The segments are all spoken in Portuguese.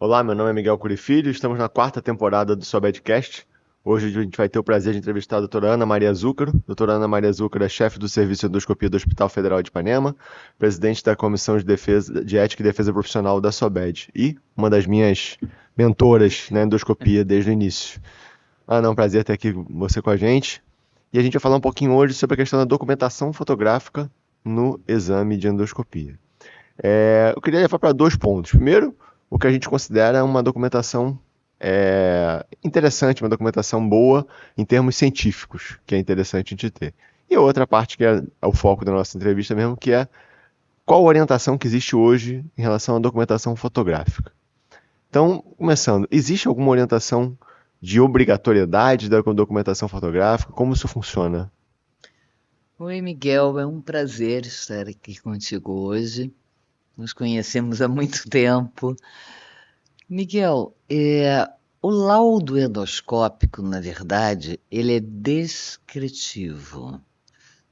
Olá, meu nome é Miguel Curi Filho, estamos na quarta temporada do Sobedcast. Hoje a gente vai ter o prazer de entrevistar a doutora Ana Maria Zúcaro. Doutora Ana Maria Zúcaro é chefe do Serviço de Endoscopia do Hospital Federal de Ipanema, presidente da Comissão de Ética e Defesa Profissional da SOBED e uma das minhas mentoras na endoscopia desde o início. Ana, é um prazer ter aqui você com a gente. E a gente vai falar um pouquinho hoje sobre a questão da documentação fotográfica no exame de endoscopia. Eu queria levar para dois pontos. Primeiro, o que a gente considera uma documentação interessante, uma documentação boa em termos científicos, que é interessante a gente ter. E a outra parte que é o foco da nossa entrevista mesmo, que é qual a orientação que existe hoje em relação à documentação fotográfica. Então, começando, existe alguma orientação de obrigatoriedade da documentação fotográfica? Como isso funciona? Oi, Miguel, é um prazer estar aqui contigo hoje. Nos conhecemos há muito tempo. Miguel, o laudo endoscópico, na verdade, ele é descritivo.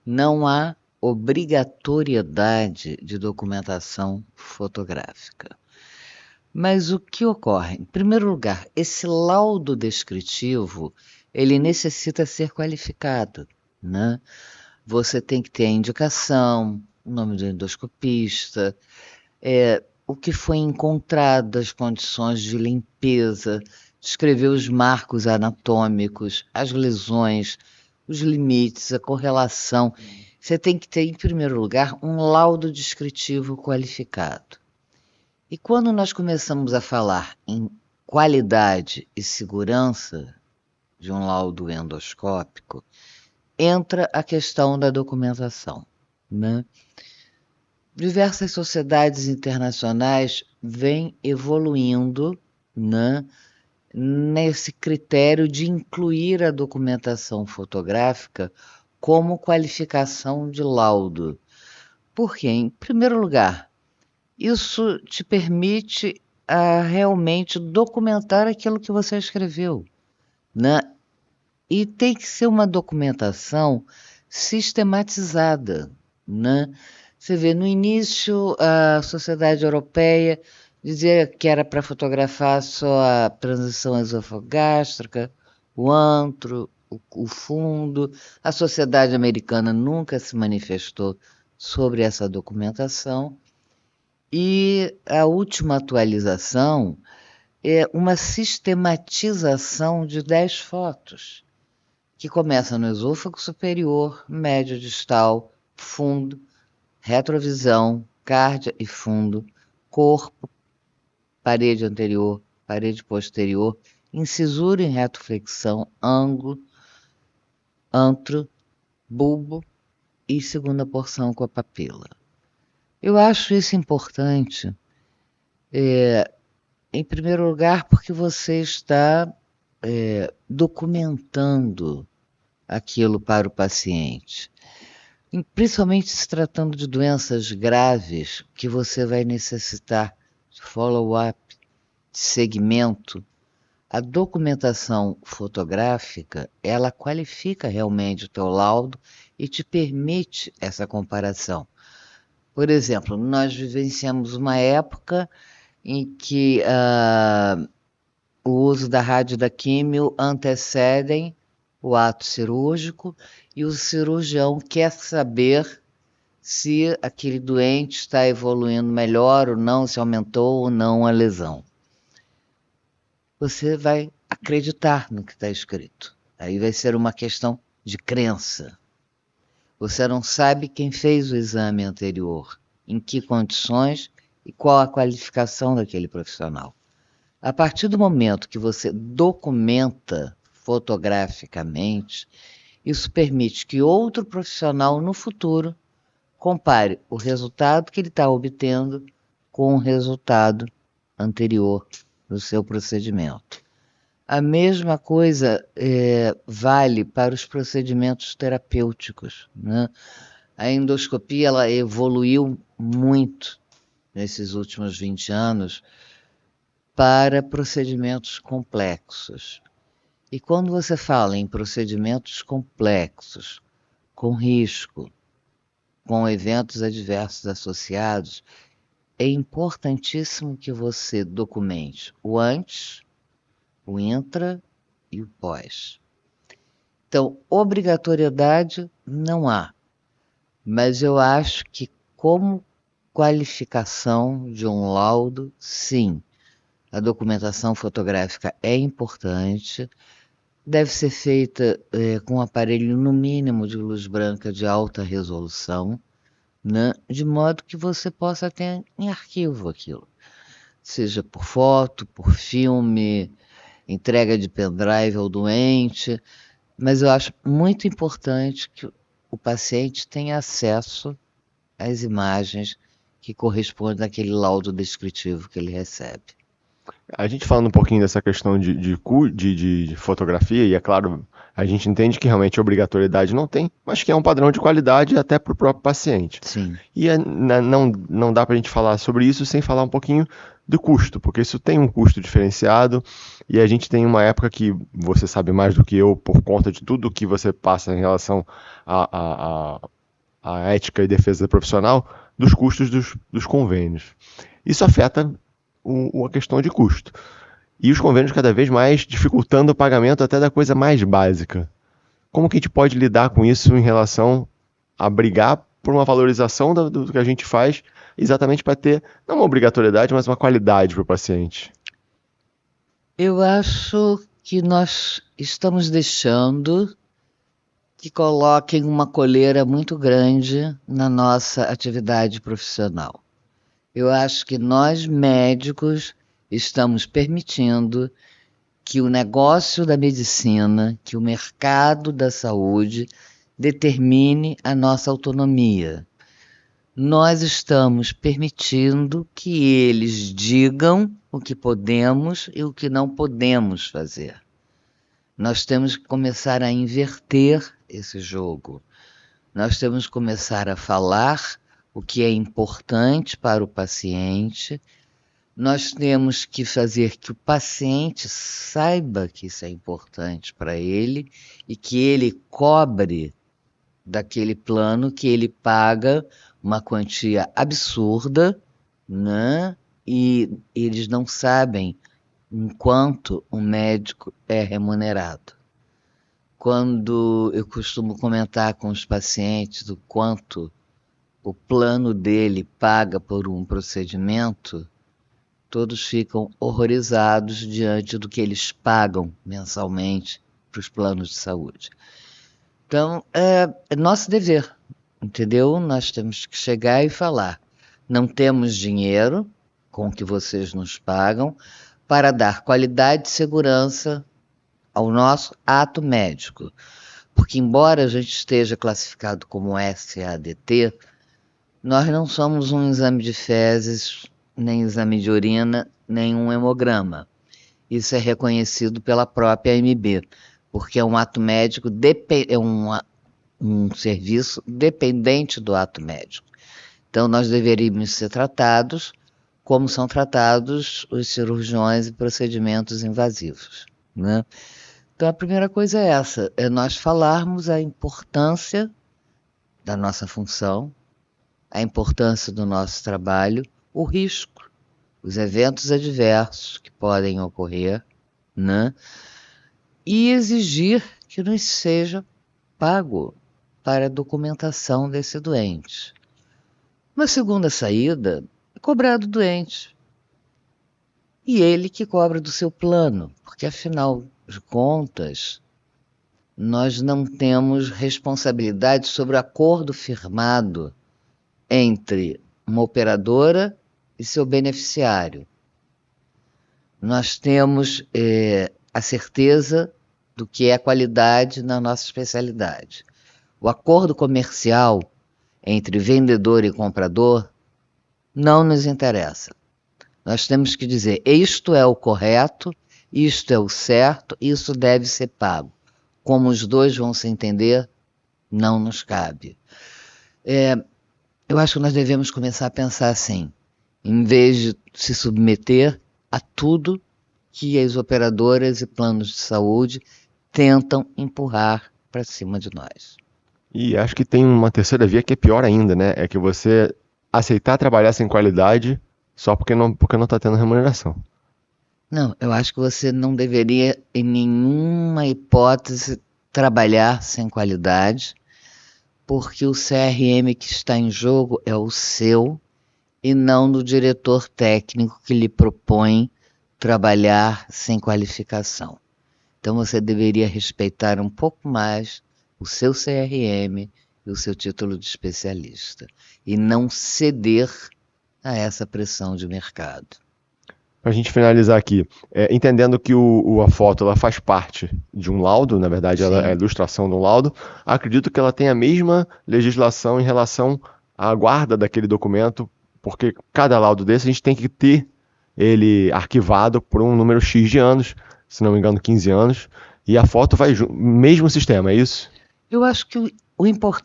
Não há obrigatoriedade de documentação fotográfica. Mas o que ocorre? Em primeiro lugar, esse laudo descritivo, ele necessita ser qualificado, né? Você tem que ter a indicação, o nome do endoscopista, o que foi encontrado, as condições de limpeza, descrever os marcos anatômicos, as lesões, os limites, a correlação. Você tem que ter, em primeiro lugar, um laudo descritivo qualificado. E quando nós começamos a falar em qualidade e segurança de um laudo endoscópico, entra a questão da documentação, né? Diversas sociedades internacionais vêm evoluindo, né, nesse critério de incluir a documentação fotográfica como qualificação de laudo. Por quê? Em primeiro lugar, isso te permite realmente documentar aquilo que você escreveu, né? E tem que ser uma documentação sistematizada, né? Você vê, no início, a Sociedade Europeia dizia que era para fotografar só a transição esofagástrica, o antro, o fundo. A Sociedade Americana nunca se manifestou sobre essa documentação. E a última atualização é uma sistematização de 10 fotos que começa no esôfago superior, médio distal, fundo, retrovisão, cárdia e fundo, corpo, parede anterior, parede posterior, incisura em retoflexão, ângulo, antro, bulbo e segunda porção com a papila. Eu acho isso importante, em primeiro lugar, porque você está documentando aquilo para o paciente. Principalmente se tratando de doenças graves, que você vai necessitar de follow-up, de segmento, a documentação fotográfica, ela qualifica realmente o teu laudo e te permite essa comparação. Por exemplo, nós vivenciamos uma época em que o uso da rádio e da químio antecedem o ato cirúrgico e o cirurgião quer saber se aquele doente está evoluindo melhor ou não, se aumentou ou não a lesão. Você vai acreditar no que está escrito. Aí vai ser uma questão de crença. Você não sabe quem fez o exame anterior, em que condições e qual a qualificação daquele profissional. A partir do momento que você documenta fotograficamente, isso permite que outro profissional no futuro compare o resultado que ele está obtendo com o resultado anterior do seu procedimento. A mesma coisa vale para os procedimentos terapêuticos, né? A endoscopia ela evoluiu muito nesses últimos 20 anos para procedimentos complexos. E quando você fala em procedimentos complexos, com risco, com eventos adversos associados, é importantíssimo que você documente o antes, o intra e o pós. Então, obrigatoriedade não há, mas eu acho que como qualificação de um laudo, sim, a documentação fotográfica é importante, deve ser feita com um aparelho no mínimo de luz branca de alta resolução, né? De modo que você possa ter em arquivo aquilo, seja por foto, por filme, entrega de pendrive ao doente, mas eu acho muito importante que o paciente tenha acesso às imagens que correspondem àquele laudo descritivo que ele recebe. A gente falando um pouquinho dessa questão de fotografia, e é claro, a gente entende que realmente obrigatoriedade não tem, mas que é um padrão de qualidade até para o próprio paciente. Sim. E não dá para a gente falar sobre isso sem falar um pouquinho do custo, porque isso tem um custo diferenciado, e a gente tem uma época que você sabe mais do que eu, por conta de tudo que você passa em relação à ética e defesa profissional, dos custos dos convênios. Isso afeta a questão de custo. E os convênios cada vez mais dificultando o pagamento até da coisa mais básica. Como que a gente pode lidar com isso em relação a brigar por uma valorização do que a gente faz, exatamente para ter, não uma obrigatoriedade, mas uma qualidade para o paciente? Eu acho que nós estamos deixando que coloquem uma coleira muito grande na nossa atividade profissional. Eu acho que nós, médicos, estamos permitindo que o negócio da medicina, que o mercado da saúde determine a nossa autonomia. Nós estamos permitindo que eles digam o que podemos e o que não podemos fazer. Nós temos que começar a inverter esse jogo. Nós temos que começar a falar o que é importante para o paciente. Nós temos que fazer que o paciente saiba que isso é importante para ele e que ele cobre daquele plano que ele paga uma quantia absurda, né? E eles não sabem enquanto o médico é remunerado. Quando eu costumo comentar com os pacientes o quanto o plano dele paga por um procedimento, todos ficam horrorizados diante do que eles pagam mensalmente para os planos de saúde. Então, é nosso dever, entendeu? Nós temos que chegar e falar: não temos dinheiro com o que vocês nos pagam para dar qualidade e segurança ao nosso ato médico. Porque, embora a gente esteja classificado como SADT, nós não somos um exame de fezes, nem exame de urina, nem um hemograma. Isso é reconhecido pela própria AMB, porque é um ato médico, é um serviço dependente do ato médico. Então, nós deveríamos ser tratados como são tratados os cirurgiões e procedimentos invasivos, né? Então, a primeira coisa é essa, é nós falarmos a importância da nossa função, a importância do nosso trabalho, o risco, os eventos adversos que podem ocorrer, né? E exigir que nos seja pago para a documentação desse doente. Uma segunda saída é cobrar do doente. E ele que cobra do seu plano, porque afinal de contas, nós não temos responsabilidade sobre o acordo firmado entre uma operadora e seu beneficiário. Nós temos a certeza do que é qualidade na nossa especialidade. O acordo comercial entre vendedor e comprador não nos interessa. Nós temos que dizer: isto é o correto, isto é o certo, isso deve ser pago. Como os dois vão se entender, não nos cabe. Eu acho que nós devemos começar a pensar assim, em vez de se submeter a tudo que as operadoras e planos de saúde tentam empurrar para cima de nós. E acho que tem uma terceira via que é pior ainda, né? É que você aceitar trabalhar sem qualidade só porque não está tendo remuneração. Não, eu acho que você não deveria, em nenhuma hipótese, trabalhar sem qualidade, porque o CRM que está em jogo é o seu e não do diretor técnico que lhe propõe trabalhar sem qualificação. Então você deveria respeitar um pouco mais o seu CRM e o seu título de especialista e não ceder a essa pressão de mercado. Para a gente finalizar aqui, entendendo que a foto ela faz parte de um laudo, na verdade ela é a Sim. ilustração de um laudo, acredito que ela tem a mesma legislação em relação à guarda daquele documento, porque cada laudo desse a gente tem que ter ele arquivado por um número X de anos, se não me engano 15 anos, e a foto vai mesmo sistema, é isso? Eu acho que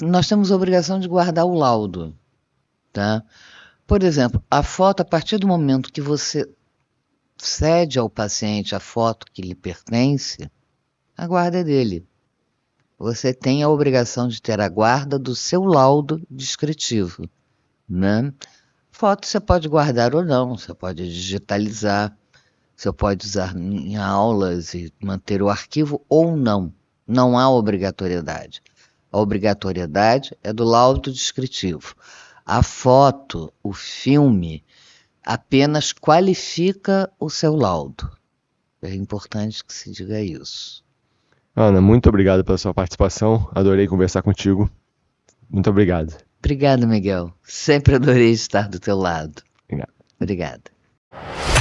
nós temos a obrigação de guardar o laudo, tá? Por exemplo, a foto, a partir do momento que você cede ao paciente a foto que lhe pertence, a guarda é dele. Você tem a obrigação de ter a guarda do seu laudo descritivo, né? Foto você pode guardar ou não, você pode digitalizar, você pode usar em aulas e manter o arquivo ou não. Não há obrigatoriedade. A obrigatoriedade é do laudo descritivo. A foto, o filme, apenas qualifica o seu laudo. É importante que se diga isso. Ana, muito obrigado pela sua participação, adorei conversar contigo, muito obrigado. Obrigada, Miguel. Sempre adorei estar do teu lado. Obrigado. Obrigada.